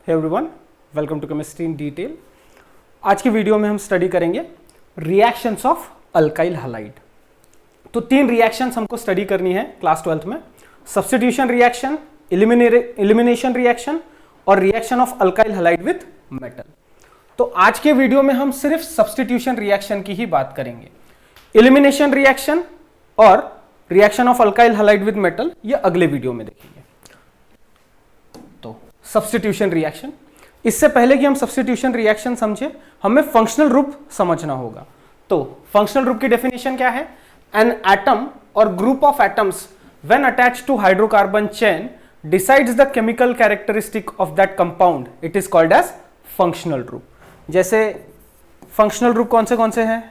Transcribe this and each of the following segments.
Hey everyone, welcome to chemistry in detail. आज की video में हम स्टडी करेंगे रिएक्शंस ऑफ अल्काइल हैलाइड। तो तीन रिएक्शंस हमको स्टडी करनी है क्लास 12th में, सब्स्टिट्यूशन रिएक्शन, एलिमिनेशन रिएक्शन और reaction of alkyl halide with metal. तो आज के वीडियो में हम सिर्फ सब्स्टिट्यूशन रिएक्शन की ही बात करेंगे। एलिमिनेशन रिएक्शन और reaction of alkyl halide with metal ये अगले वीडियो में देखेंगे। तो सब्स्टिट्यूशन रिएक्शन, इससे पहले कि हम सब्स्टिट्यूशन रिएक्शन समझे हमें फंक्शनल रूप समझना होगा। तो फंक्शनल रूप की डेफिनेशन क्या है? An atom or group of atoms when attached to hydrocarbon chain decides the chemical characteristic of that compound, it is called as functional group. जैसे फंक्शनल रूप कौन से हैं?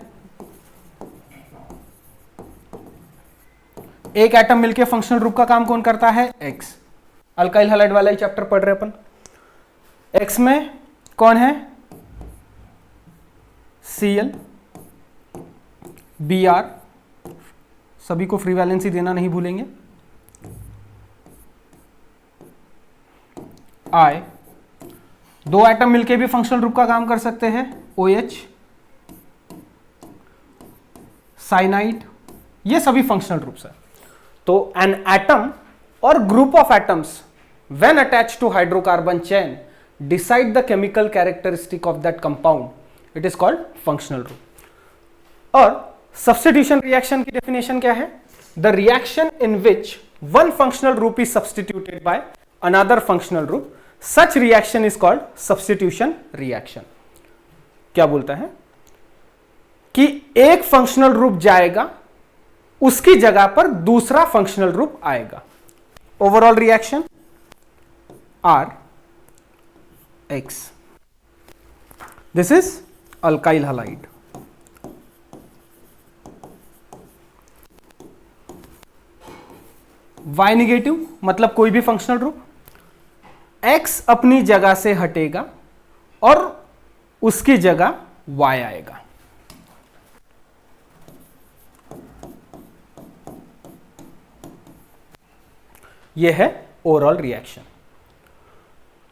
एक एटम मिलके फंक्शनल ग्रुप का काम कौन करता है? एक्स। अल्काइल हैलाइड वाला ही चैप्टर पढ़ रहे अपन। एक्स में कौन है? Cl, Br, सभी को फ्री वैलेंसी देना नहीं भूलेंगे। I, दो एटम मिलके भी फंक्शनल ग्रुप का काम कर सकते हैं, OH, साइनाइड, ये सभी फंक्शनल ग्रुप्स है। तो an atom or group of atoms when attached to hydrocarbon chain decide the chemical characteristic of that compound, it is called functional group. और सब्स्टिट्यूशन रिएक्शन की डेफिनेशन क्या है? The reaction in which one functional group is substituted by another functional group, such reaction is called substitution reaction. क्या बोलता है कि एक functional group जाएगा, उसकी जगह पर दूसरा फंक्शनल ग्रुप आएगा। Overall reaction R X, this is alkyl halide. Y negative मतलब कोई भी फंक्शनल ग्रुप, एक्स अपनी जगह से हटेगा और उसकी जगह वाई आएगा। यह है ओवरऑल रिएक्शन।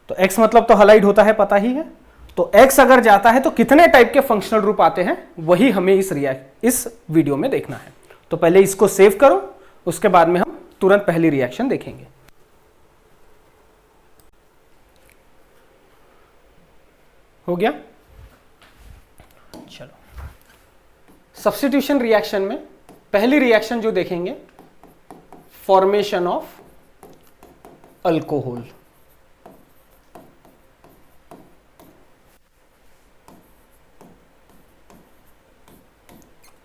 तो X मतलब तो हैलाइड होता है, पता ही है। तो X अगर जाता है तो कितने टाइप के फंक्शनल ग्रुप आते हैं, वही हमें इस वीडियो में देखना है। तो पहले इसको सेव करो, उसके बाद में हम तुरंत पहली रिएक्शन देखेंगे। हो गया? चलो, सब्स्टिट्यूशन रिएक्शन में पहली रिएक्शन जो देखेंगे, फॉर्मेशन ऑफ अल्कोहल।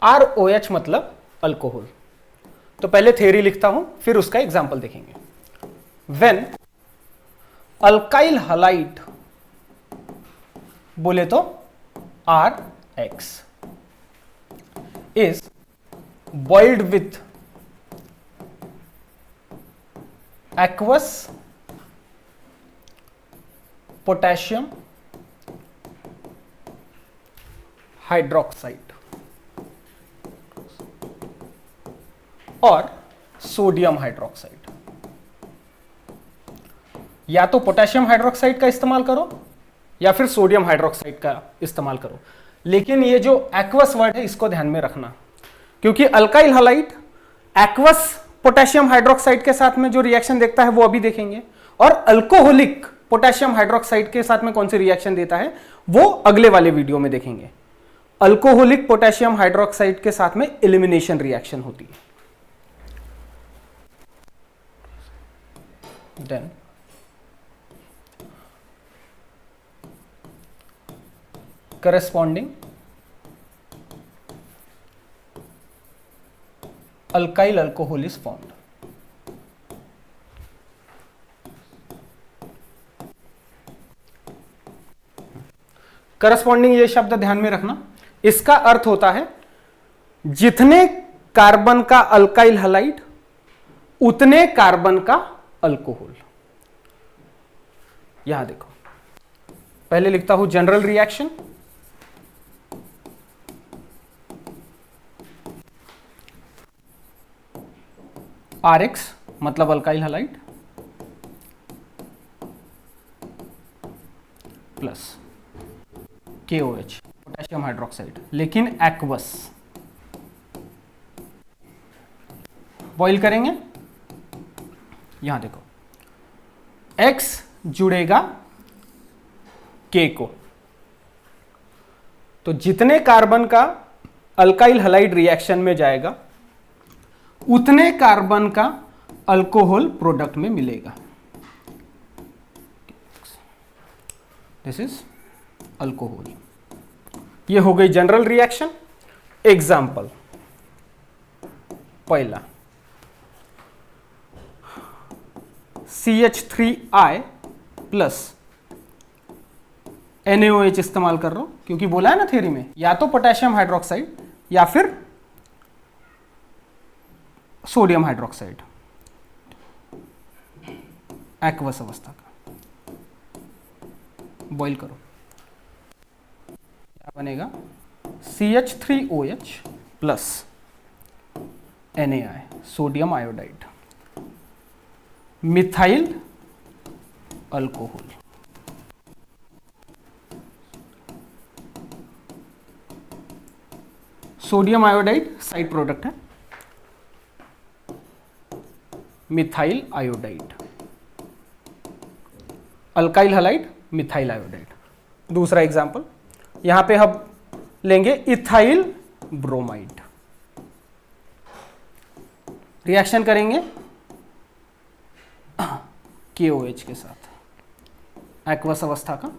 ROH मतलब अल्कोहल। तो पहले थ्योरी लिखता हूं, फिर उसका एग्जांपल देखेंगे। व्हेन अल्काइल हैलाइड बोले तो RX is boiled with aqueous potassium hydroxide और सोडियम हाइड्रोक्साइड। या तो पोटेशियम हाइड्रोक्साइड का इस्तेमाल करो या फिर सोडियम हाइड्रोक्साइड का इस्तेमाल करो, लेकिन ये जो एक्वस वर्ड है इसको ध्यान में रखना, क्योंकि alkyl halide aqueous potassium hydroxide के साथ में जो रिएक्शन देखता है वो अभी देखेंगे, और अल्कोहलिक पोटेशियम हाइड्रोक्साइड के साथ में कौन सी रिएक्शन देता है वो अगले वाले वीडियो में देखेंगे। अल्कोहलिक पोटेशियम हाइड्रोक्साइड के साथ में एलिमिनेशन रिएक्शन होती है। Then corresponding alkyl alcohol is formed. Corresponding ये शब्द ध्यान में रखना, इसका अर्थ होता है जितने कार्बन का अल्काइल हैलाइड उतने कार्बन का अल्कोहल। यहां देखो, पहले लिखता हूं जनरल रिएक्शन। RX मतलब alkyl halide, plus KOH potassium hydroxide, लेकिन एक्वस। बॉइल करेंगे, यहां देखो X जुड़ेगा K को, तो जितने कार्बन का अल्काइल हलाइड रिएक्शन में जाएगा उतने कार्बन का अल्कोहल प्रोडक्ट में मिलेगा। This is alcohol. ये हो गई जनरल रिएक्शन। एग्जाम्पल पहला, CH3I प्लस NaOH इस्तेमाल कर रहा हूं, क्योंकि बोला है ना थ्योरी में, या तो पोटेशियम हाइड्रोक्साइड या फिर सोडियम हाइड्रोक्साइड एक्वस अवस्था का। बॉइल करो, क्या बनेगा? CH3OH plus NaI sodium iodide, methyl alcohol. Sodium iodide side product है, methyl iodide, alkyl halide methyl iodide. दूसरा एग्जांपल, यहां पे हम लेंगे इथाइल ब्रोमाइड। रिएक्शन करेंगे KOH के साथ एक्वस अवस्था का।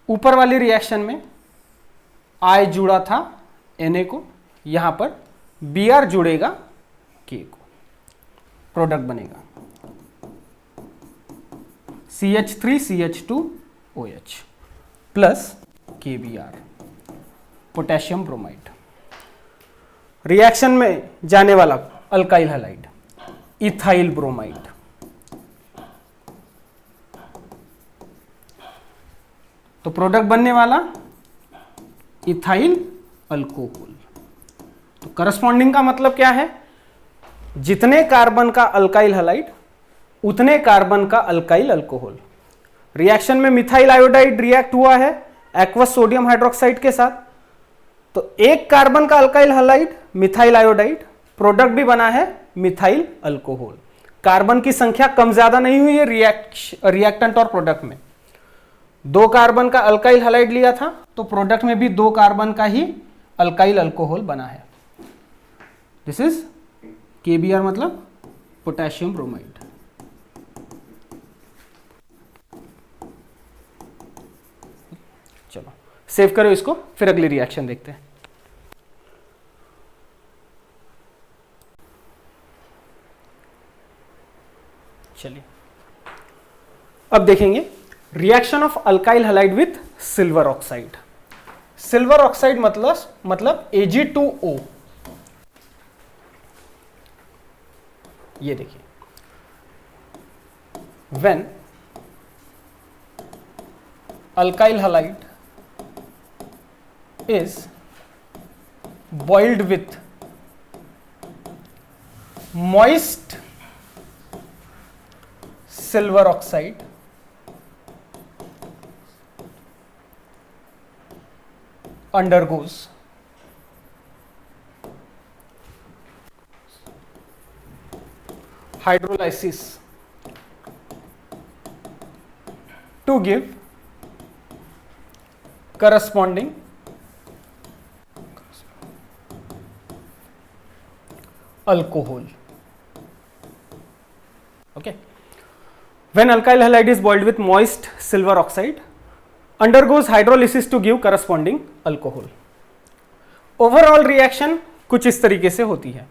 ऊपर वाली रिएक्शन में I जुड़ा था Na को, यहां पर Br जुड़ेगा K को, प्रोडक्ट बनेगा CH3CH2OH plus KBr potassium bromide. Reaction में जाने वाला अल्काइल हैलाइड इथाइल ब्रोमाइड, तो प्रोडक्ट बनने वाला इथाइल अल्कोहल। तो करस्पॉन्डिंग का मतलब क्या है? जितने कार्बन का अल्काइल हैलाइड उतने कार्बन का अल्काइल अल्कोहल। रिएक्शन में मिथाइल आयोडाइड रिएक्ट हुआ है एक्वस सोडियम हाइड्रोक्साइड के साथ, तो एक कार्बन का alkyl halide methyl iodide, product भी बना है मिथाइल अल्कोहल। कार्बन की संख्या कम ज्यादा नहीं हुई है रिएक्टेंट और प्रोडक्ट में। 2 कार्बन का अल्काइल हैलाइड लिया था, तो प्रोडक्ट में भी 2 कार्बन का ही अल्काइल अल्कोहल बना है। दिस इज KBr मतलब पोटेशियम ब्रोमाइड। चलो सेव करो इसको, फिर अगली रिएक्शन देखते हैं। चलिए अब देखेंगे reaction of alkyl halide with silver oxide. Silver oxide मतलब Ag2O। ये देखिए, when alkyl halide is boiled with moist silver oxide, undergoes hydrolysis to give corresponding alcohol. Okay. When alkyl halide is boiled with moist silver oxide, undergoes hydrolysis to give corresponding alcohol. Overall reaction कुछ इस तरीके से होती है।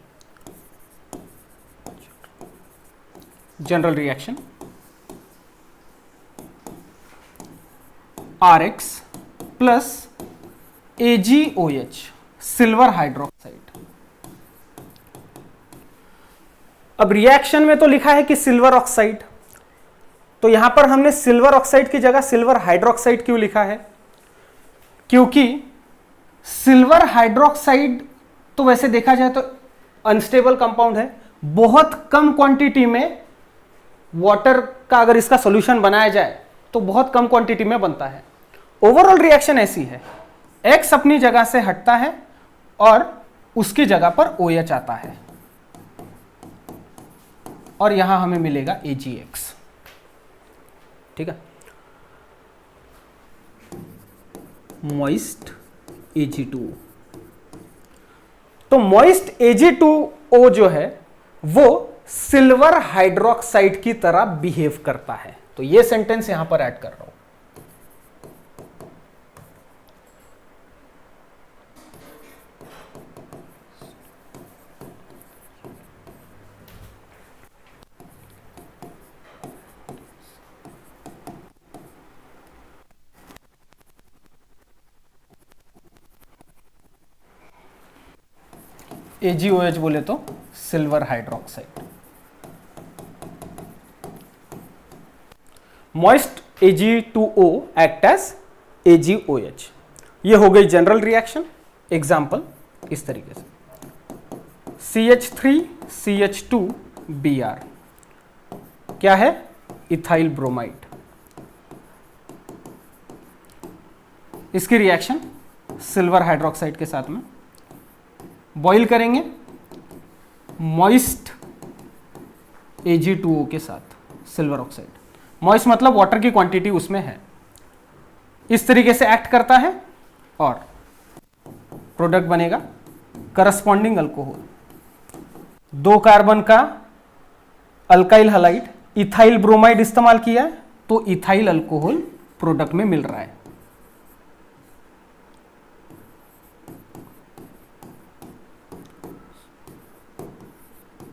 General reaction RX plus AgOH silver hydroxide. अब reaction में तो लिखा है कि सिल्वर ऑक्साइड, तो यहां पर हमने सिल्वर ऑक्साइड की जगह सिल्वर हाइड्रोक्साइड क्यों लिखा है? क्योंकि सिल्वर हाइड्रोक्साइड तो वैसे देखा जाए तो अनस्टेबल कंपाउंड है, बहुत कम क्वांटिटी में वाटर का अगर इसका सॉल्यूशन बनाया जाए तो बहुत कम क्वांटिटी में बनता है। ओवरऑल रिएक्शन ऐसी है, X अपनी जगह से हटता है और उसकी जगह पर OH आता है और यहां हमें मिलेगा AgX। ठीक है, मॉइस्ट Ag2O। तो मॉइस्ट Ag2O जो है वो सिल्वर हाइड्रोक्साइड की तरह बिहेव करता है। तो ये सेंटेंस यहां पर ऐड कर रहा हूं। AgOH बोले तो silver hydroxide. Moist Ag2O act as AgOH। ये हो गई जनरल रिएक्शन। एग्जाम्पल इस तरीके से CH3CH2Br क्या है? Ethyl bromide. इसकी रिएक्शन सिल्वर हाइड्रोक्साइड के साथ में बॉईल करेंगे मॉइस्ट Ag2O के साथ सिल्वर ऑक्साइड। मॉइस्ट मतलब वाटर की क्वांटिटी उसमें है। इस तरीके से एक्ट करता है और प्रोडक्ट बनेगा करस्पॉन्डिंग अल्कोहल। 2 कार्बन का अल्काइल हलाइड इथाइल ब्रोमाइड इस्तेमाल किया है तो इथाइल अल्कोहल प्रोडक्ट में मिल रहा है।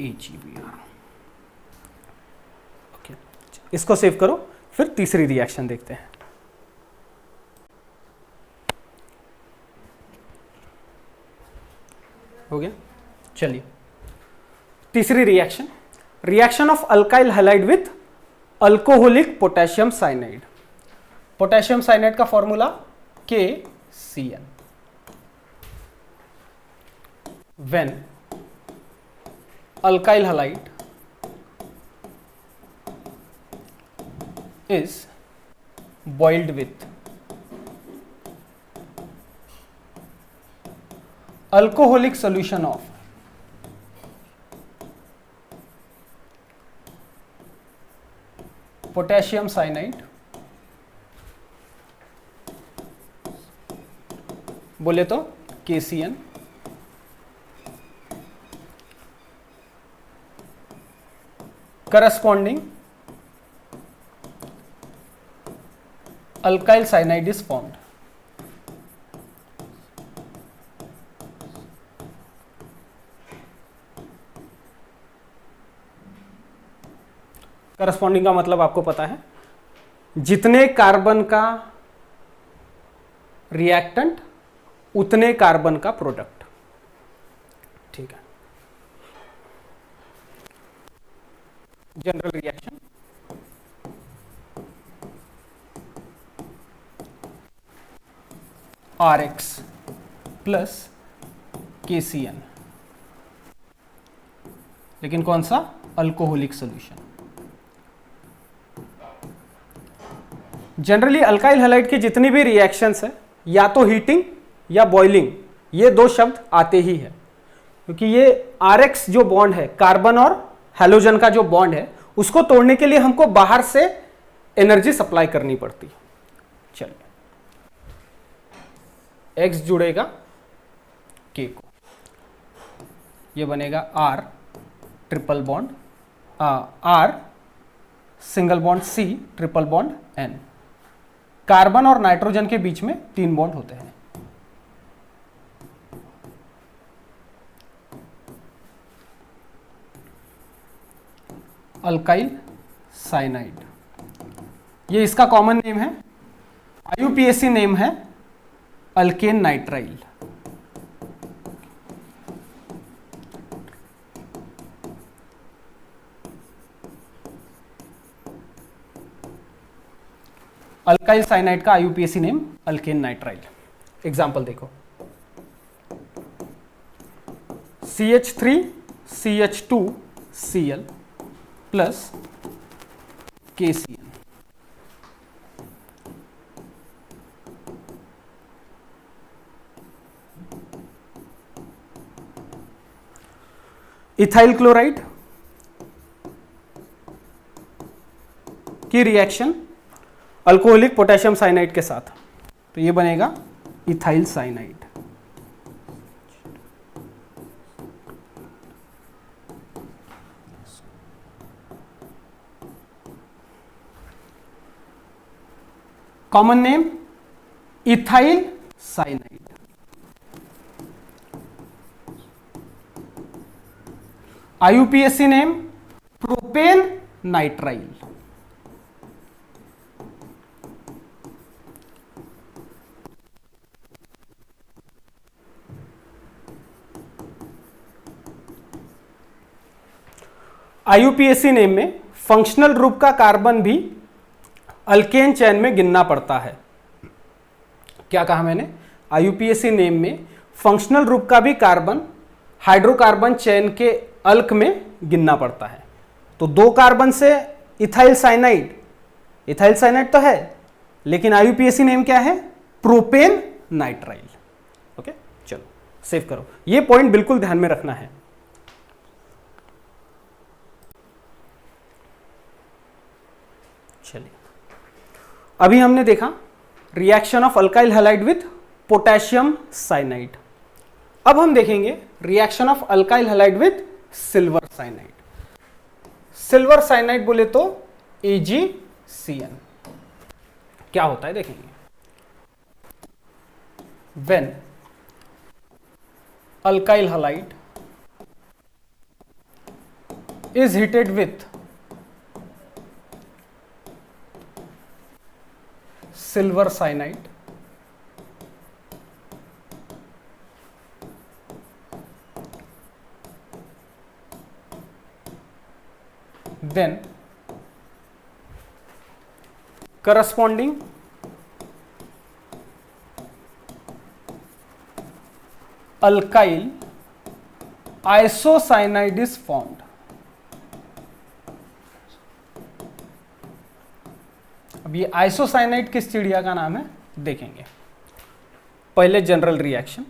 AgBr। ओके, इसको सेव करो, फिर तीसरी रिएक्शन देखते हैं। हो गया, चलिए तीसरी reaction, reaction of alkyl halide with alcoholic potassium cyanide. Potassium cyanide का formula KCN। When alkyl halide is boiled with alcoholic solution of potassium cyanide, बोले तो KCN, corresponding alkyl cyanide is formed। Corresponding का मतलब आपको पता है, जितने carbon का रिएक्टेंट उतने कार्बन का प्रोडक्ट। ठीक है, general reaction RX plus KCN, लेकिन कौन सा? Alcoholic solution. Generally alkyl halide की जितनी भी रिएक्शंस है, या तो हीटिंग या बॉइलिंग, ये 2 शब्द आते ही है, क्योंकि ये RX जो बॉन्ड है, कार्बन और हैलोजन का जो बॉन्ड है, उसको तोड़ने के लिए हमको बाहर से एनर्जी सप्लाई करनी पड़ती है। चलिए, X जुड़ेगा K को, ये बनेगा R triple bond, R single bond C triple bond N। Carbon और नाइट्रोजन के बीच में 3 बॉन्ड होते हैं। अल्काइल साइनाइड, ये इसका कॉमन नेम है, IUPAC नेम है अल्केन नाइट्राइल। अल्काइल साइनाइड का IUPAC name alkane nitrile. Example देखो, CH3CH2 Cl plus KCl। Ethyl chloride की रिएक्शन अल्कोहलिक पोटेशियम साइनाइड के साथ, तो ये बनेगा ethyl cyanide. Common name ethyl cyanide. IUPAC name propane nitrile. IUPAC name में functional group का कार्बन भी अल्केन चैन में गिनना पड़ता है। क्या कहा मैंने? IUPAC नेम में फंक्शनल ग्रुप का भी कार्बन हाइड्रोकार्बन चैन के अल्क में गिनना पड़ता है। तो 2 कार्बन से इथाइल साइनाइड, इथाइल साइनाइड तो है लेकिन IUPAC नेम क्या है? Propane nitrile. ओके, चलो सेव करो, ये पॉइंट बिल्कुल ध्यान में रखना है। चलिए, अभी हमने देखा reaction of alkyl halide with potassium cyanide. अब हम देखेंगे reaction of alkyl halide with silver cyanide. Silver cyanide बोले तो AgCN। क्या होता है देखेंगे। When alkyl halide is heated with silver cyanide, then corresponding alkyl isocyanide is formed। अब ये आइसोसाइनाइड किस चिड़िया का नाम है देखेंगे। पहले जनरल रिएक्शन,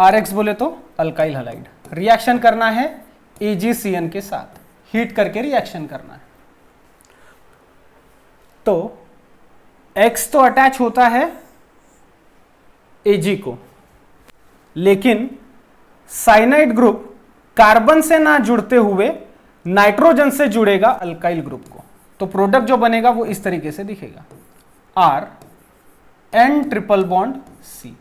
RX बोले तो अल्काइल हैलाइड, रिएक्शन करना है AgCN के साथ, हीट करके रिएक्शन करना है। तो X तो अटैच होता है Ag को, लेकिन साइनाइड ग्रुप कार्बन से ना जुड़ते हुए नाइट्रोजन से जुड़ेगा अल्काइल ग्रुप को। तो प्रोडक्ट जो बनेगा वो इस तरीके से दिखेगा, RN ट्रिपल बॉन्ड C।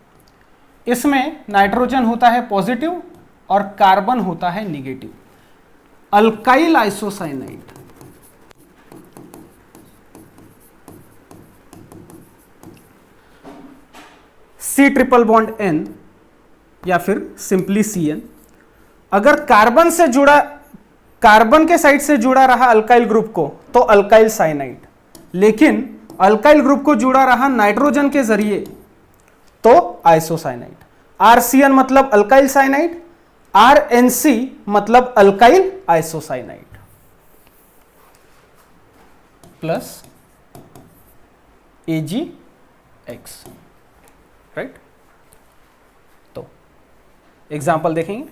इसमें नाइट्रोजन होता है पॉजिटिव और कार्बन होता है negative. Alkyl isocyanide C triple bond N या फिर सिंपली CN। अगर कार्बन से जुड़ा, कार्बन के साइड से जुड़ा रहा अल्काइल ग्रुप को तो अल्काइल साइनाइड, लेकिन अल्काइल ग्रुप को जुड़ा रहा नाइट्रोजन के जरिए तो आइसोसाइनाइड। RCN मतलब अल्काइल साइनाइड, RNC मतलब alkyl isocyanide plus AgX, right. तो एग्जाम्पल देखेंगे,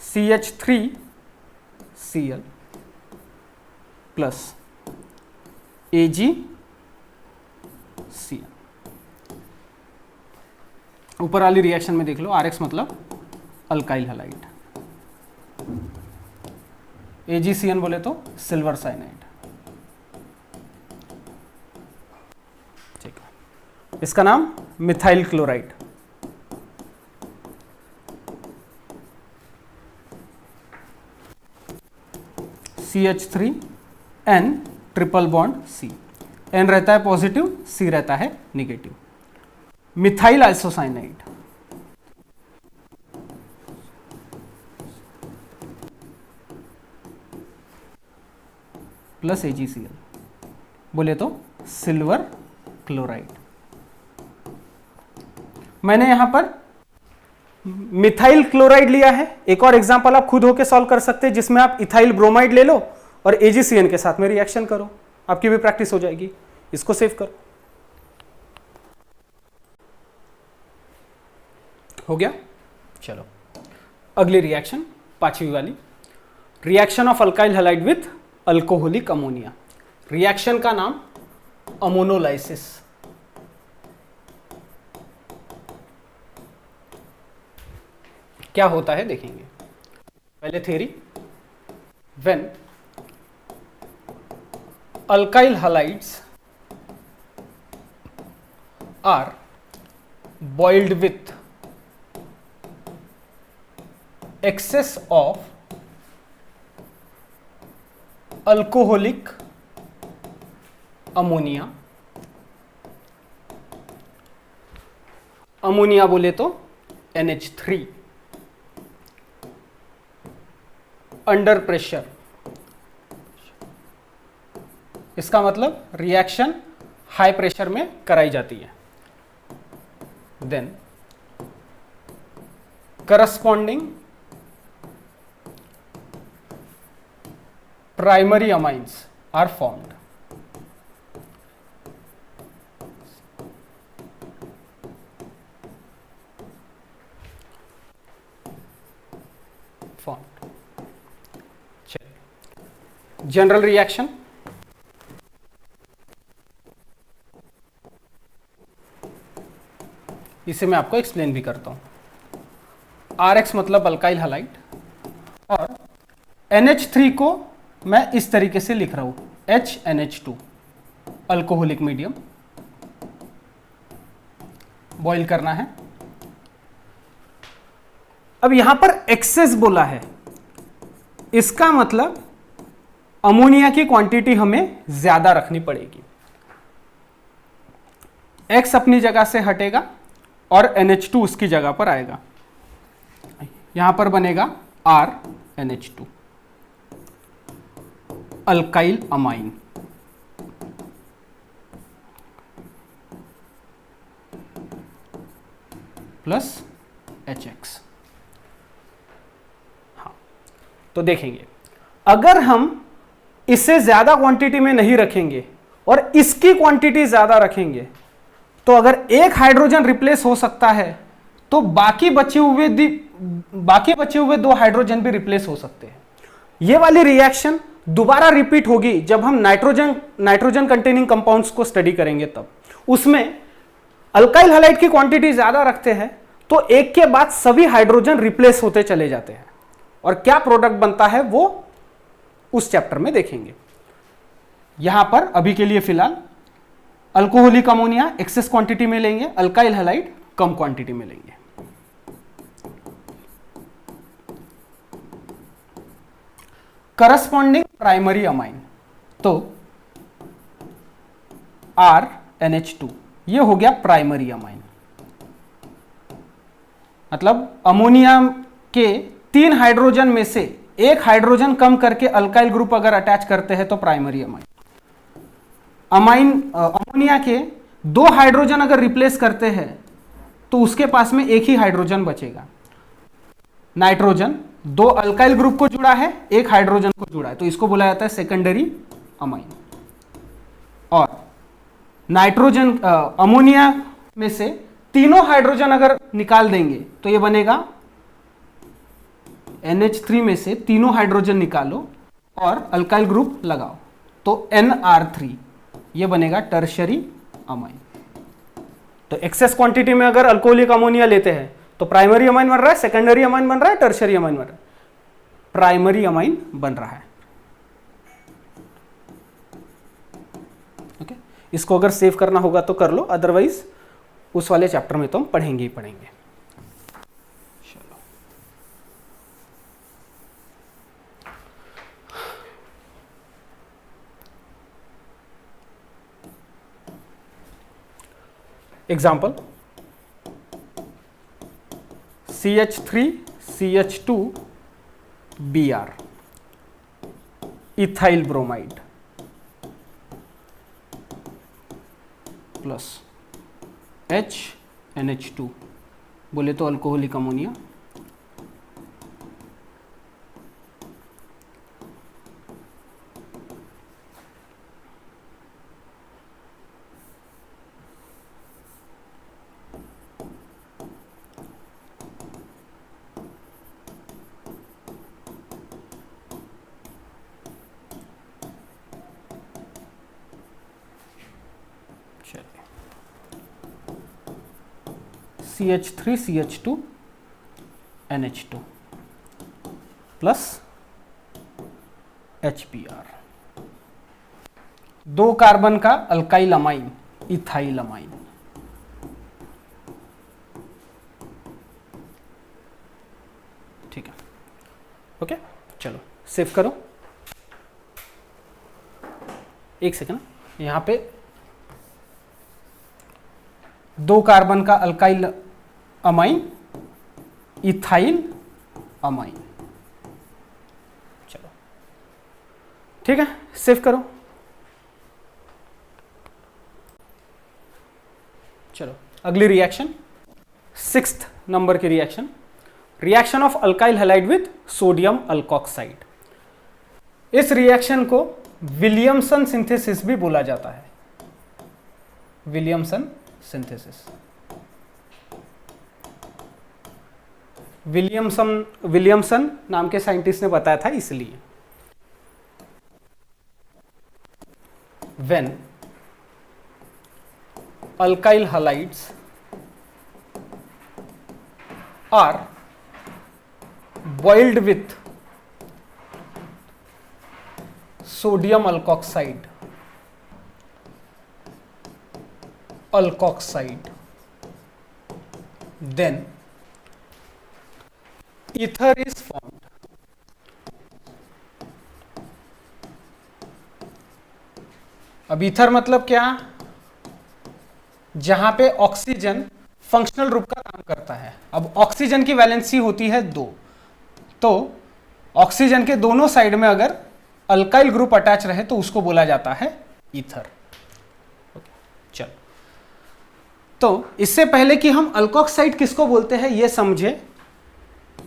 CH3Cl प्लस AgCl। ऊपर वाली रिएक्शन में देख लो, RX मतलब अल्काइल हैलाइड, AgCN बोले तो सिल्वर साइनाइड। ठीक है, इसका नाम methyl chloride. CH3N triple bond C, N रहता है पॉजिटिव, C रहता है negative. Methyl isocyanide plus AgCl बोले तो सिल्वर क्लोराइड। मैंने यहां पर मिथाइल क्लोराइड लिया है। एक और एग्जांपल आप खुद होके सॉल्व कर सकते हैं, जिसमें आप इथाइल ब्रोमाइड ले लो और AgCN के साथ में रिएक्शन करो, आपकी भी प्रैक्टिस हो जाएगी। इसको सेव करो। हो गया। चलो अगली रिएक्शन, पांचवी वाली, reaction of alkyl halide with alcoholic ammonia. Reaction का नाम अमोनोलाइसिस। क्या होता है देखेंगे। पहले theory, when alkyl halides are boiled with excess of alcoholic ammonia, ammonia बोले तो NH3, अंडर प्रेशर। इसका मतलब रिएक्शन हाई प्रेशर में कराई जाती है। Then corresponding primary amines are formed. General reaction, इसे मैं आपको एक्सप्लेन भी करता हूं। RX मतलब अल्काइल हैलाइड, और NH3 को मैं इस तरीके से लिख रहा हूं HNH2, अल्कोहलिक मीडियम। बॉईल करना है। अब यहां पर एक्सेस बोला है, इसका मतलब अमोनिया की क्वांटिटी हमें ज्यादा रखनी पड़ेगी। X अपनी जगह से हटेगा और NH2 उसकी जगह पर आएगा। यहां पर बनेगा RNH2, alkyl amine. Plus HX। हाँ, तो देखेंगे अगर हम इसे ज्यादा क्वांटिटी में नहीं रखेंगे और इसकी क्वांटिटी ज्यादा रखेंगे, तो अगर एक हाइड्रोजन रिप्लेस हो सकता है तो बाकी बचे हुए दो हाइड्रोजन भी रिप्लेस हो सकते हैं। ये वाली रिएक्शन दोबारा रिपीट होगी जब हम नाइट्रोजन कंटेनिंग कंपाउंड्स को स्टडी करेंगे। तब उसमें अल्काइल हैलाइड की क्वांटिटी ज्यादा रखते हैं तो एक के बाद सभी हाइड्रोजन रिप्लेस होते चले जाते हैं, और क्या प्रोडक्ट बनता है वो उस चैप्टर में देखेंगे। यहां पर अभी के लिए फिलहाल अल्कोहलिक अमोनिया एक्सेस क्वांटिटी में लेंगे, अल्काइल हैलाइड कम क्वांटिटी में लेंगे। करस्पॉन्डिंग प्राइमरी अमाइन, तो RNH2 ये हो गया प्राइमरी अमाइन। मतलब अमोनिया के 3 हाइड्रोजन में से एक हाइड्रोजन कम करके अल्काइल ग्रुप अगर अटैच करते हैं तो प्राइमरी अमाइन। अमोनिया के 2 हाइड्रोजन अगर रिप्लेस करते हैं तो उसके पास में एक ही हाइड्रोजन बचेगा। नाइट्रोजन 2 अल्काइल ग्रुप को जुड़ा है, 1 हाइड्रोजन को जुड़ा है, तो इसको बोला जाता है सेकेंडरी अमाइन। और नाइट्रोजन अमोनिया में से तीनों हाइड्रोजन अगर निकाल देंगे तो ये बनेगा NH3 में से तीनों हाइड्रोजन निकालो और अल्काइल ग्रुप लगाओ तो NR3, ये बनेगा टर्शरी अमाइन। तो एक्सेस क्वांटिटी में अगर अल्कोहलिक अमोनिया लेते हैं तो प्राइमरी अमाइन बन रहा है, सेकेंडरी अमाइन बन रहा है, टर्शरी अमाइन बन रहा है, प्राइमरी अमाइन बन रहा है। ओके, इसको अगर सेव करना होगा तो कर लो, अदरवाइज उस वाले चैप्टर में तो हम पढ़ेंगे ही पढ़ेंगे। चलो example, CH3CH2 Br, ethyl bromide. Plus HNH2 बोले तो alcoholic ammonia. CH3CH2 NH2 plus HBr, 2 carbon का अल्काइल अमाइन इथाइल अमाइन। ठीक है, ओके, चलो सेव करो। एक सेकंड, यहां पे 2 कार्बन का अल्काइल अमाइन इथाइल अमाइन। चलो ठीक है, सेव करो। चलो अगली रिएक्शन, 6th नंबर की reaction, reaction of alkyl halide with sodium alkoxide. इस रिएक्शन को विलियमसन सिंथेसिस भी बोला जाता है, विलियमसन सिंथेसिस। विलियमसन नाम के साइंटिस्ट ने बताया था इसलिए। When alkyl halides are boiled with sodium alkoxide then ether is formed। अब ईथर मतलब क्या, जहां पे ऑक्सीजन फंक्शनल ग्रुप का काम करता है। अब ऑक्सीजन की वैलेंसी होती है 2, तो ऑक्सीजन के दोनों साइड में अगर अल्काइल ग्रुप अटैच रहे तो उसको बोला जाता है ईथर। चलो, तो इससे पहले कि हम अल्कोक्साइड किसको बोलते हैं ये समझे,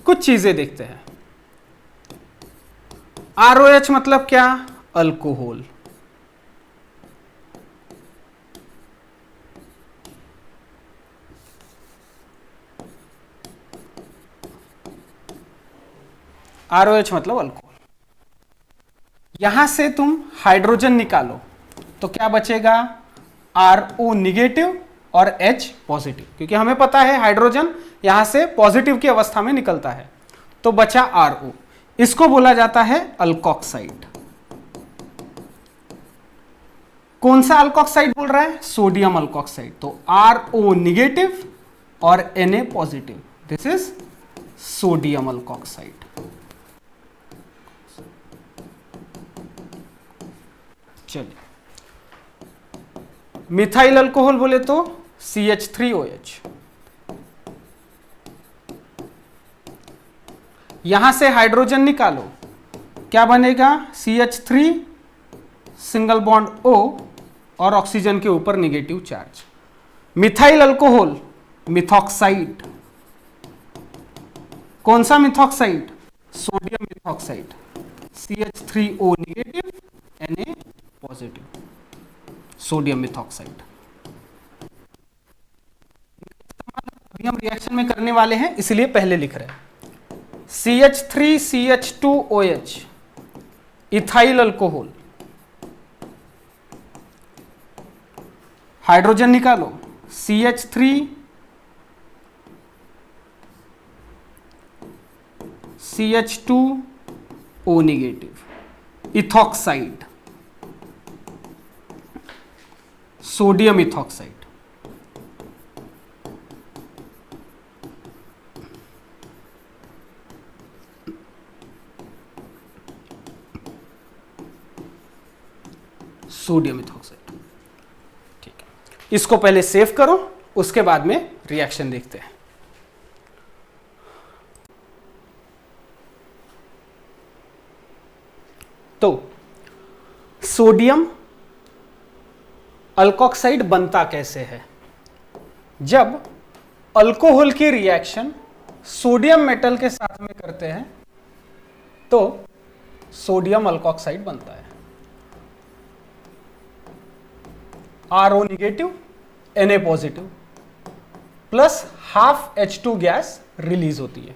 कुछ चीजें देखते हैं। ROH मतलब क्या, अल्कोहल। ROH मतलब अल्कोहल। यहां से तुम हाइड्रोजन निकालो तो क्या बचेगा, RO निगेटिव और H पॉजिटिव, क्योंकि हमें पता है हाइड्रोजन यहां से पॉजिटिव की अवस्था में निकलता है, तो बचा RO। इसको बोला जाता है अल्कोक्साइड। कौन सा अल्कोक्साइड बोल रहा है, सोडियम अल्कोक्साइड। तो RO निगेटिव और Na positive, this is sodium alkoxide. चलिए, मिथाइल अल्कोहल बोले तो CH3OH। यहां से हाइड्रोजन निकालो, क्या बनेगा, CH3 सिंगल बॉन्ड O और ऑक्सीजन के ऊपर negative charge. Methyl alcohol methoxide. कौन सा methoxide, sodium methoxide. CH3O negative Na positive, sodium methoxide. अभी हम रिएक्शन में करने वाले हैं इसलिए पहले लिख रहे हैं। CH3CH2OH इथाइल अल्कोहल, हाइड्रोजन निकालो, CH3CH2O negative, ethoxide, sodium ethoxide. Sodium ethoxide. ठीक है, इसको पहले सेव करो, उसके बाद में रिएक्शन देखते हैं। तो सोडियम अल्कोक्साइड बनता कैसे है। जब अल्कोहल की रिएक्शन सोडियम मेटल के साथ में करते हैं तो सोडियम अल्कोक्साइड बनता है। RO negative Na positive plus half H2 gas release होती है।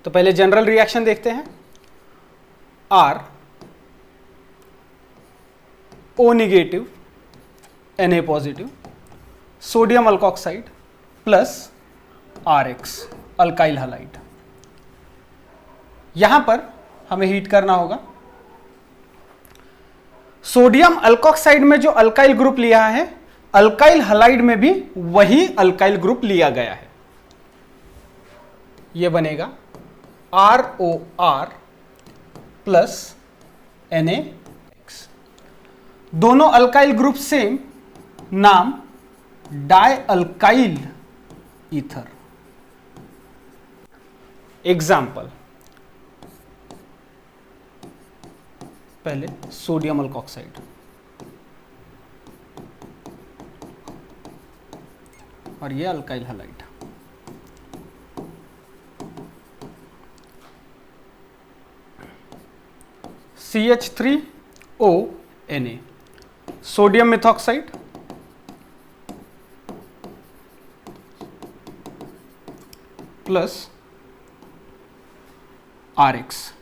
तो पहले जनरल रिएक्शन देखते हैं। RO negative Na positive sodium alkoxide plus RX alkyl halide. यहां पर हमें हीट करना होगा। सोडियम अल्कोक्साइड में जो अल्काइल ग्रुप लिया है, अल्काइल हैलाइड में भी वही अल्काइल ग्रुप लिया गया है। यह बनेगा ROR प्लस NaX। दोनों अल्काइल ग्रुप सेम, नाम डाई अल्काइल ईथर। एग्जाम्पल, पहले सोडियम अल्कोक्साइड, और ये alkyl halide. CH3O Na sodium methoxide plus RX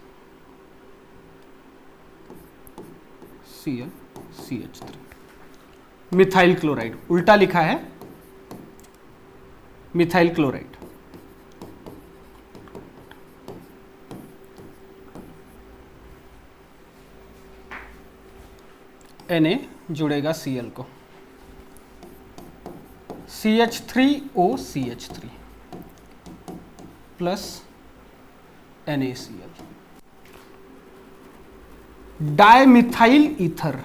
CH3 methyl chloride. उल्टा लिखा है, मिथाइल क्लोराइड। Na जुड़ेगा Cl को, CH3OCH3 plus NaCl। Dimethyl ether,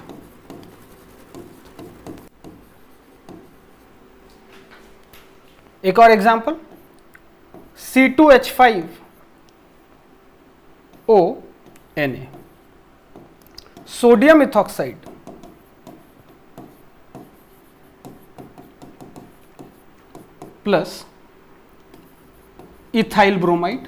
एक और example, C2H5O Na sodium ethoxide plus ethyl bromide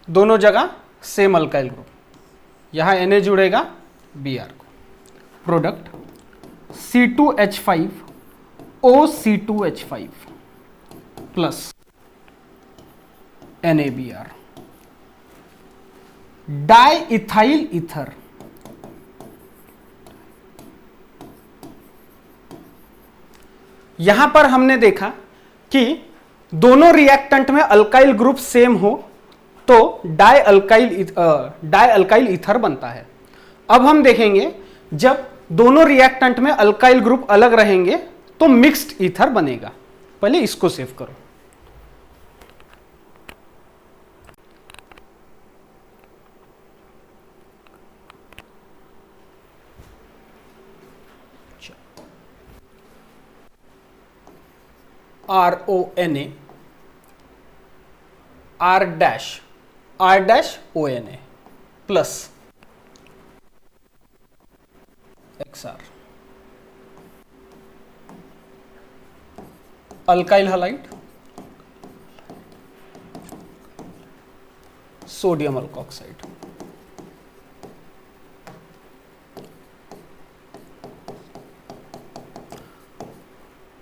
दोनों जगह सेम अल्काइल ग्रुप। यहां Na जुड़ेगा Br को। Product C2H5OC2H5 plus NaBr di ethyl ether. यहां पर हमने देखा कि दोनों रिएक्टेंट में अल्काइल ग्रुप सेम हो तो डाई अल्काइल ईथर बनता है। अब हम देखेंगे जब दोनों रिएक्टेंट में अल्काइल ग्रुप अलग रहेंगे तो मिक्स्ड ईथर बनेगा। पहले इसको सेव करो। RONA R-ONA plus XR alkyl halide sodium alkoxide.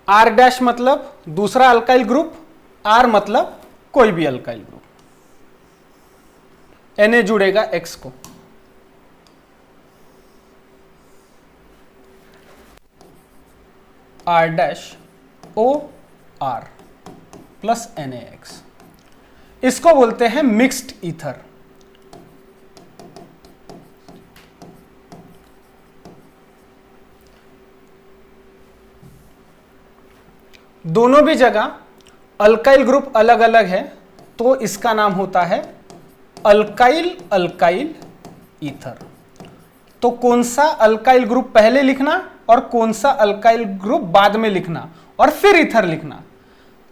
R- मतलब दूसरा अल्काइल ग्रुप, R मतलब कोई भी अल्काइल ग्रुप। Na जुड़ेगा X को, R-OR प्लस NaX। इसको बोलते हैं मिक्स्ड ईथर। दोनों भी जगह अल्काइल ग्रुप अलग अलग है तो इसका नाम होता है अल्काइल अल्काइल ईथर। तो कौन सा अल्काइल ग्रुप पहले लिखना और कौन सा अल्काइल ग्रुप बाद में लिखना और फिर ईथर लिखना,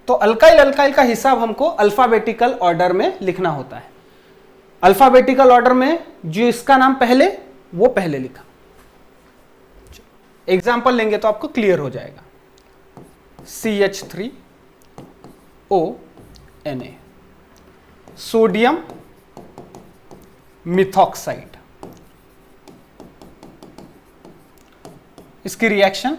तो अल्काइल अल्काइल का हिसाब हमको अल्फाबेटिकल ऑर्डर में लिखना होता है। अल्फाबेटिकल ऑर्डर में जो इसका नाम पहले, वो पहले लिखा। एग्जाम्पल लेंगे तो आपको क्लियर हो जाएगा। CH3ONA, सोडियम मिथॉक्साइड, इसकी रिएक्शन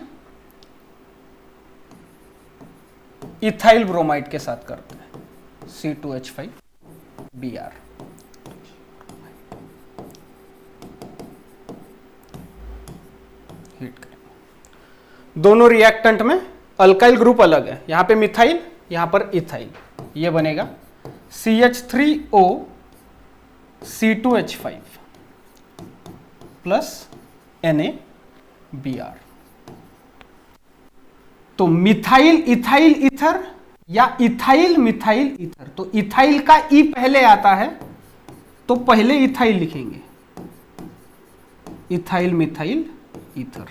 इथाइल ब्रोमाइड के साथ करते हैं, C2H5Br। हीट करें, दोनों रिएक्टेंट में अल्काइल ग्रुप अलग है, यहां पे मिथाइल, यहां पर इथाइल, ये बनेगा CH3O C2H5 प्लस NaBr। तो मिथाइल इथाइल ईथर या इथाइल मिथाइल ईथर, तो इथाइल का ई पहले आता है तो पहले इथाइल लिखेंगे, इथाइल मिथाइल ईथर,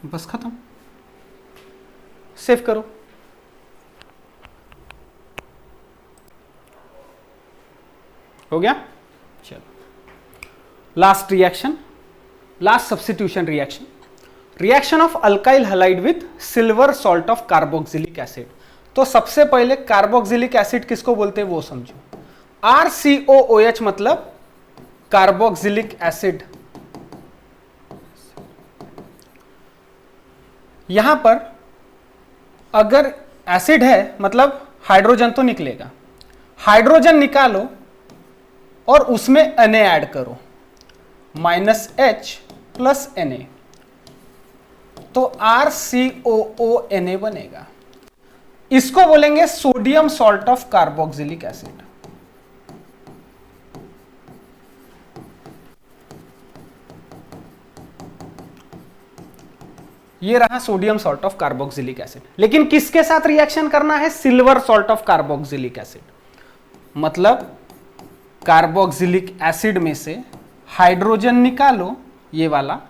बस खत्म। सेव करो। हो गया। चलो last reaction, last substitution reaction, reaction of alkyl halide with silver salt of carboxylic acid. तो सबसे पहले कार्बोक्सिलिक एसिड किसको बोलते हैं वो समझो। RCOOH मतलब कार्बोक्सिलिक एसिड। यहां पर अगर एसिड है मतलब हाइड्रोजन तो निकलेगा, हाइड्रोजन निकालो और उसमें Na ऐड करो, -H प्लस Na, तो RCOONA बनेगा। इसको बोलेंगे sodium salt of carboxylic acid. ये रहा sodium salt of carboxylic acid. लेकिन किसके साथ रिएक्शन करना है? Silver salt of carboxylic acid. मतलब कार्बोक्सिलिक एसिड में से हाइड्रोजन निकालो, ये वाला,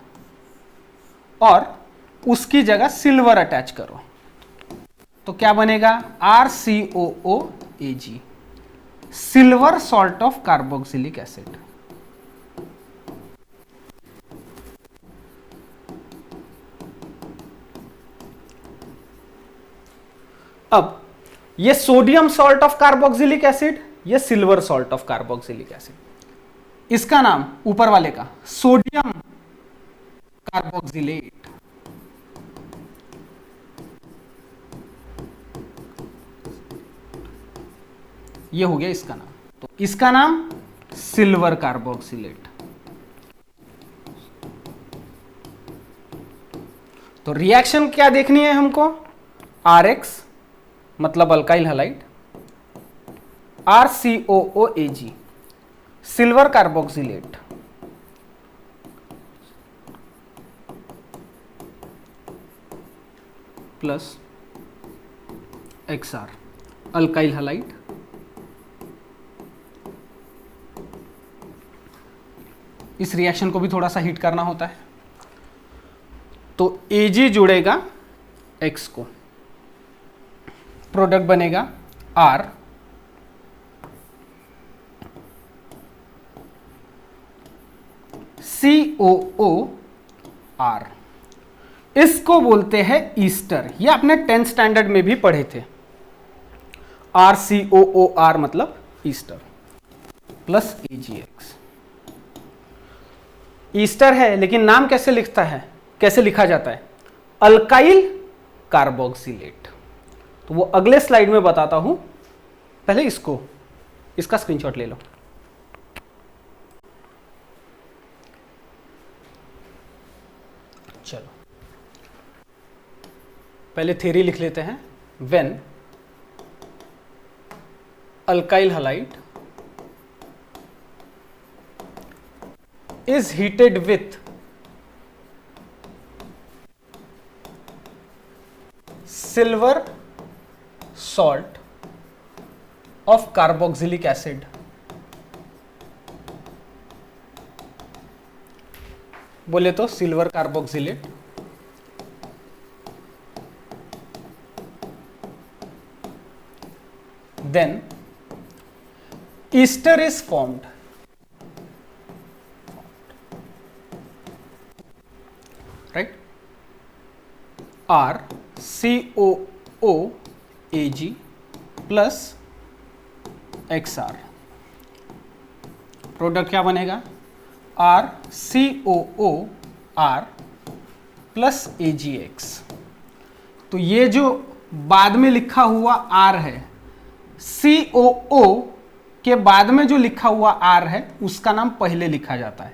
और उसकी जगह सिल्वर अटैच करो, तो क्या बनेगा? RCOOAG, silver salt of carboxylic acid. अब ये sodium salt of carboxylic acid, ये silver salt of carboxylic acid, इसका नाम ऊपर वाले का सोडियम कार्बोक्सिलेट। ये हो गया इसका नाम, तो इसका नाम सिल्वर कार्बोक्सिलेट। तो रिएक्शन क्या देखनी है हमको? RX मतलब alkyl halide, RCOOAG silver carboxylate, plus XR alkyl halide, इस रिएक्शन को भी थोड़ा सा हीट करना होता है, तो Ag जुड़ेगा X को, प्रोडक्ट बनेगा R, COOR, इसको बोलते हैं ईस्टर। ये आपने 10th स्टैंडर्ड में भी पढ़े थे। RCOOR मतलब ईस्टर, प्लस AgX। ईस्टर है लेकिन नाम कैसे लिखता है, कैसे लिखा जाता है? Alkyl carboxylate. तो वो अगले स्लाइड में बताता हूं, पहले इसका स्क्रीनशॉट ले लो। चलो पहले थ्योरी लिख लेते हैं। When alkyl halide is heated with silver salt of carboxylic acid, बोले तो silver carboxylate, then ester is formed. Right? RCOOAg plus XR. Product क्या बनेगा? RCOOR plus AgX. तो ये जो बाद में लिखा हुआ R है, COO के बाद में जो लिखा हुआ R है उसका नाम पहले लिखा जाता है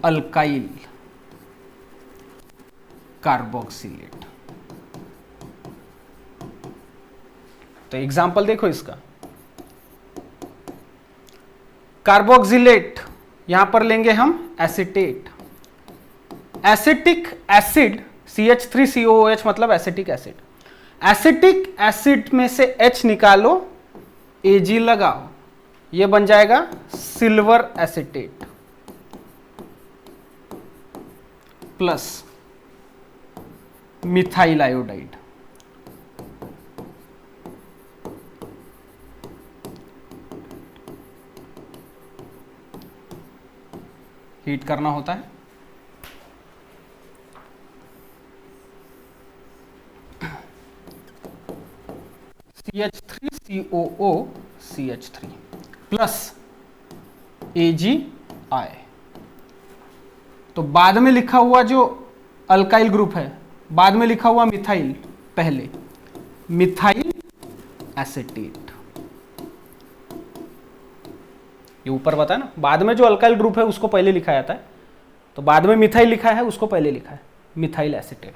अल्काइल कार्बोक्सिलेट. तो एग्जांपल देखो इसका. कार्बोक्सिलेट यहां पर लेंगे हम एसीटेट. एसिटिक एसिड CH3COOH मतलब एसिटिक एसिड. एसिटिक एसिड में से H निकालो, Ag लगाओ, ये बन जाएगा silver acetate plus methyl iodide. Heat करना होता है. CH3COOCH3 plus AgI. तो बाद में लिखा हुआ जो अल्काइल ग्रुप है, बाद में लिखा हुआ मिथाइल, पहले मिथाइल एसिटेट. ये ऊपर बता ना, बाद में जो अल्काइल ग्रुप है उसको पहले लिखा जाता है. तो बाद में मिथाइल लिखा है, उसको पहले लिखा है मिथाइल एसिटेट.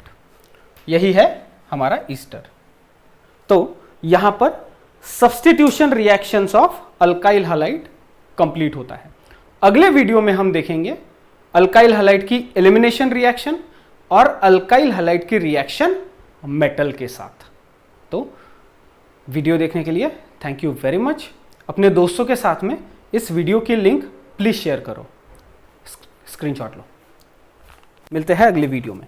यही है हमारा ईस्टर. तो यहां पर substitution reactions of alkyl halide complete होता है. अगले वीडियो में हम देखेंगे अल्काइल हैलाइड की एलिमिनेशन रिएक्शन और अल्काइल हैलाइड की रिएक्शन मेटल के साथ. तो वीडियो देखने के लिए थैंक यू वेरी मच. अपने दोस्तों के साथ में इस वीडियो की लिंक प्लीज शेयर करो, स्क्रीनशॉट लो. मिलते हैं अगले वीडियो में.